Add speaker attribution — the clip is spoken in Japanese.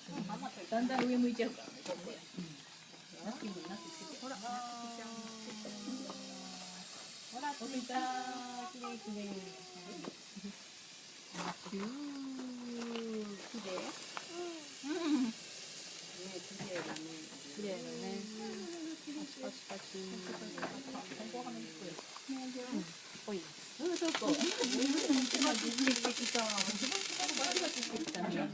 Speaker 1: だんだん上向いちゃうからね、ここで。ラッキーになってきてて。ほら、ほら、ついた。きれいきれい。きれい。うん。ね、きれいだね。きれいだね。パチパチパチ。ここはね、おい。そうそう。今出てきた。バチバチしてきたね。